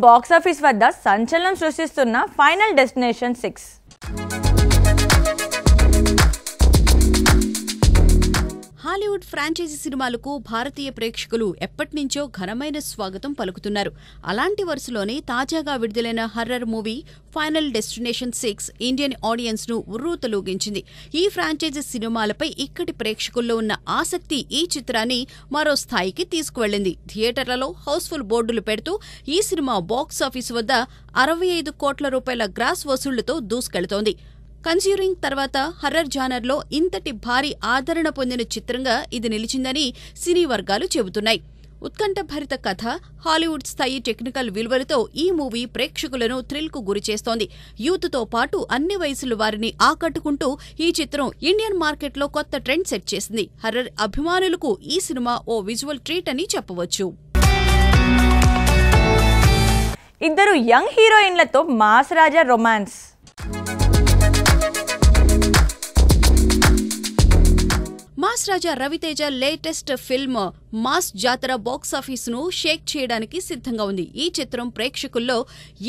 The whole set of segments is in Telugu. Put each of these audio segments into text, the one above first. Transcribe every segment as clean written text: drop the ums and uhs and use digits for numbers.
బాక్సాఫీస్ వద్ద సంచలనం సృష్టిస్తున్న ఫైనల్ డెస్టినేషన్ 6. హాలీవుడ్ ఫ్రాంచైజీ సినిమాలకు భారతీయ ప్రేక్షకులు ఎప్పటినుంచో ఘనమైన స్వాగతం పలుకుతున్నారు. అలాంటి వరుసలోనే తాజాగా విడుదలైన horror movie final destination 6 Indian audience ను ఉర్రూతలూగించింది. ఈ ఫ్రాంచైజీ సినిమాలపై ఇక్కడి ప్రేక్షకుల్లో ఉన్న ఆసక్తి ఈ చిత్రాన్ని మరో స్థాయికి తీసుకువెళ్లింది. థియేటర్లలో హౌస్ఫుల్ బోర్డులు పెడుతూ ఈ సినిమా బాక్సాఫీసు వద్ద 65 కోట్ల రూపాయల గ్రాస్ వసూళ్లతో దూసుకెళుతోంది. కన్జ్యూరింగ్ తర్వాత హర్రర్ జానర్లో ఇంతటి భారీ ఆదరణ పొందిన చిత్రంగా ఇది నిలిచిందని సినీ వర్గాలు చెబుతున్నాయి. ఉత్కంఠభరిత కథ, హాలీవుడ్ స్థాయి టెక్నికల్ విలువలతో ఈ మూవీ ప్రేక్షకులను థ్రిల్కు గురిచేస్తోంది. యూత్తో పాటు అన్ని వయసుల వారిని ఆకట్టుకుంటూ ఈ చిత్రం ఇండియన్ మార్కెట్లో కొత్త ట్రెండ్ సెట్ చేసింది. హర్రర్ అభిమానులకు ఈ సినిమా ఓ విజువల్ ట్రీట్ అని చెప్పవచ్చు. ఇద్దరు యంగ్ హీరోయిన్లతో మాస్ రాజా రొమాన్స్. మాస్ రాజా రవితేజ లేటెస్ట్ ఫిల్మ్ మాస్ జాతర బాక్సాఫీసును షేక్ చేయడానికి సిద్ధంగా ఉంది. ఈ చిత్రం ప్రేక్షకుల్లో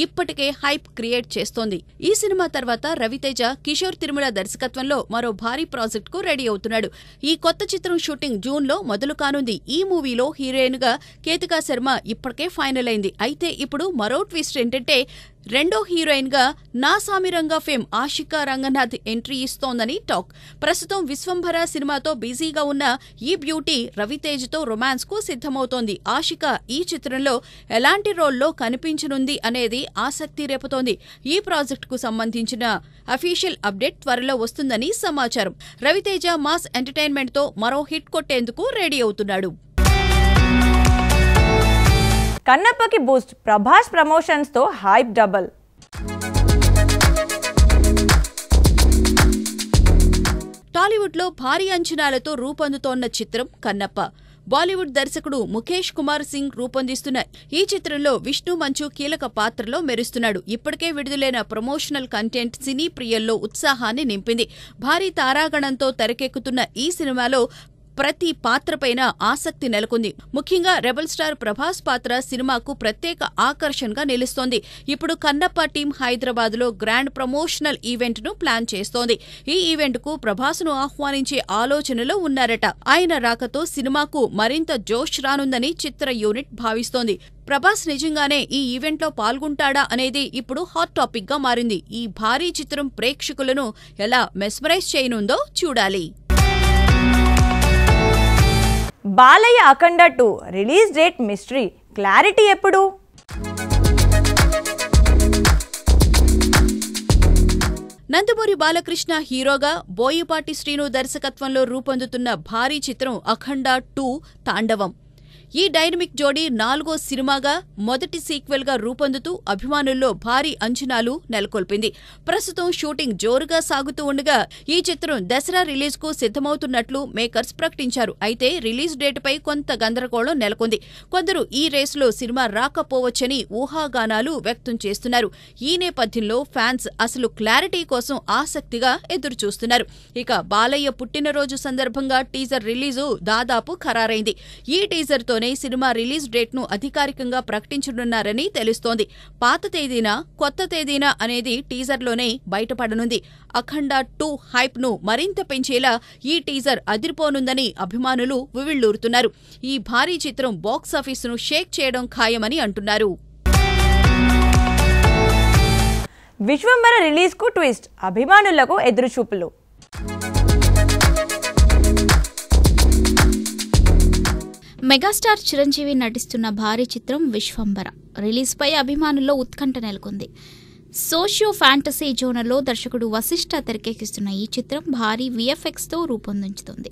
ఇప్పటికే హైప్ క్రియేట్ చేస్తోంది. ఈ సినిమా తర్వాత రవితేజ కిషోర్ తిరుమల దర్శకత్వంలో మరో భారీ ప్రాజెక్టుకు రెడీ అవుతున్నాడు. ఈ కొత్త చిత్రం షూటింగ్ జూన్లో మొదలు కానుంది. ఈ మూవీలో హీరోయిన్ గా కేతికా శర్మ ఇప్పటికే ఫైనల్ అయింది. అయితే ఇప్పుడు మరో ట్విస్ట్ ఏంటంటే రెండో హీరోయిన్ గా నా సామిరంగా ఫేమ్ ఆషికా రంగనాథ్ ఎంట్రీ ఇస్తోందని టాక్. ప్రస్తుతం విశ్వంభర సినిమాతో బిజీగా ఉన్న ఈ బ్యూటీ రవితేజతో రొమాన్స్ కు సిద్ధమవుతోంది. ఆషికా ఈ చిత్రంలో ఎలాంటి రోల్లో కనిపించనుంది అనేది ఆసక్తి రేపుతోంది. ఈ ప్రాజెక్టుకు సంబంధించిన అఫీషియల్ అప్డేట్ త్వరలో వస్తుందని సమాచారం. రవితేజ మాస్ ఎంటర్టైన్మెంట్ తో మరో హిట్ కొట్టేందుకు రెడీ అవుతున్నాడు. కన్నప్పకి బూస్ట్, ప్రభాస్ ప్రమోషన్స్ తో హైప్ డబుల్. టాలీవుడ్ లో భారీ అంచనాలతో రూపొందుతోన్న చిత్రం కన్నప్ప. బాలీవుడ్ దర్శకుడు ముఖేష్ కుమార్ సింగ్ రూపొందిస్తున్న ఈ చిత్రంలో విష్ణు మంచు కీలక పాత్రలో మెరుస్తున్నాడు. ఇప్పటికే విడుదలైన ప్రమోషనల్ కంటెంట్ సినీ ప్రియుల్లో ఉత్సాహాన్ని నింపింది. భారీ తారాగణంతో తెరకెక్కుతున్న ఈ సినిమాలో ప్రతి పాత్రపైన ఆసక్తి నెలకొంది. ముఖ్యంగా రెబల్ స్టార్ ప్రభాస్ పాత్ర సినిమాకు ప్రత్యేక ఆకర్షణగా నిలుస్తోంది. ఇప్పుడు కన్నప్ప టీం హైదరాబాద్లో గ్రాండ్ ప్రమోషనల్ ఈవెంట్ ను ప్లాన్ చేస్తోంది. ఈ ఈవెంట్ కు ప్రభాస్ ను ఆహ్వానించే ఆలోచనలో ఉన్నారట. ఆయన రాకతో సినిమాకు మరింత జోష్ రానుందని చిత్ర యూనిట్ భావిస్తోంది. ప్రభాస్ నిజంగానే ఈ ఈవెంట్లో పాల్గొంటాడా అనేది ఇప్పుడు హాట్ టాపిక్ గా మారింది. ఈ భారీ చిత్రం ప్రేక్షకులను ఎలా మెస్మరైజ్ చేయనుందో చూడాలి. బాలయ్య అఖండ 2 రిలీజ్ డేట్ మిస్టరీ, క్లారిటీ ఎప్పుడు? నందమూరి బాలకృష్ణ హీరోగా, బోయపాటి శ్రీను దర్శకత్వంలో రూపొందుతున్న భారీ చిత్రం అఖండ 2 తాండవం. ఈ డైనమిక్ జోడీ 4వ సినిమాగా, మొదటి సీక్వెల్ గా రూపొందుతూ అభిమానుల్లో భారీ అంచనాలు నెలకొల్పింది. ప్రస్తుతం షూటింగ్ జోరుగా సాగుతూ ఉండగా ఈ చిత్రం దసరా రిలీజ్ కు సిద్ధమవుతున్నట్లు మేకర్స్ ప్రకటించారు. అయితే రిలీజ్ డేటుపై కొంత గందరగోళం నెలకొంది. కొందరు ఈ రేసులో సినిమా రాకపోవచ్చని ఊహాగానాలు వ్యక్తం చేస్తున్నారు. ఈ నేపథ్యంలో ఫ్యాన్స్ అసలు క్లారిటీ కోసం ఆసక్తిగా ఎదురుచూస్తున్నారు. ఇక బాలయ్య పుట్టినరోజు సందర్భంగా టీజర్ రిలీజు దాదాపు ఖరారైంది. ఈ టీజర్తో సినిమా రిలీజ్ డేట్ ను అధికారికంగా ప్రకటించనున్నారని తెలుస్తోంది. పాత తేదీనా కొత్త తేదీనా అనేది టీజర్లోనే బయటపడనుంది. అఖండ 2 హైప్ ను మరింత పెంచేలా ఈ టీజర్ అదిరిపోనుందని అభిమానులు ఉవ్విళ్లూరుతున్నారు. ఈ భారీ చిత్రం బాక్సాఫీసును షేక్ చేయడం ఖాయమని అంటున్నారు. విశ్వంభర రిలీజ్ కు ట్విస్ట్, అభిమానులకు ఎదురుచూపులు. మెగాస్టార్ చిరంజీవి నటిస్తున్న భారీ చిత్రం విశ్వంభర రిలీజ్పై అభిమానుల్లో ఉత్కంఠ నెలకొంది. సోషియో ఫ్యాంటసీ జోనర్లో దర్శకుడు వశిష్ఠ తెరకెక్కిస్తున్న ఈ చిత్రం భారీ విఎఫ్ఎక్స్తో రూపొందించుతుంది.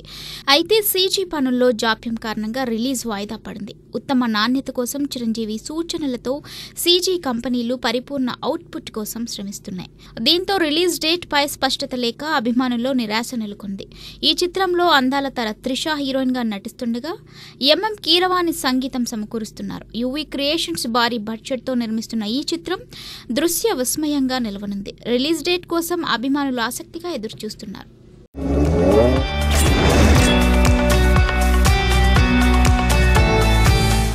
అయితే సీజీ పనుల్లో జాప్యం కారణంగా రిలీజ్ వాయిదా పడింది. ఉత్తమ నాణ్యత కోసం చిరంజీవి సూచనలతో సీజీ కంపెనీలు పరిపూర్ణ అవుట్పుట్ కోసం శ్రమిస్తున్నాయి. దీంతో రిలీజ్ డేట్ పై స్పష్టత లేక అభిమానుల్లో నిరాశ నెలకొంది. ఈ చిత్రంలో అందాల తర త్రిష హీరోయిన్ గా నటిస్తుండగా ఎంఎం కీరవాణి సంగీతం సమకూరుస్తున్నారు. యువి క్రియేషన్స్ భారీ బడ్జెట్ తో నిర్మిస్తున్న ఈ చిత్రం దృశ్య విస్మయంగా నిలవనుంది. రిలీజ్ డేట్ కోసం అభిమానులు ఆసక్తిగా ఎదురుచూస్తున్నారు.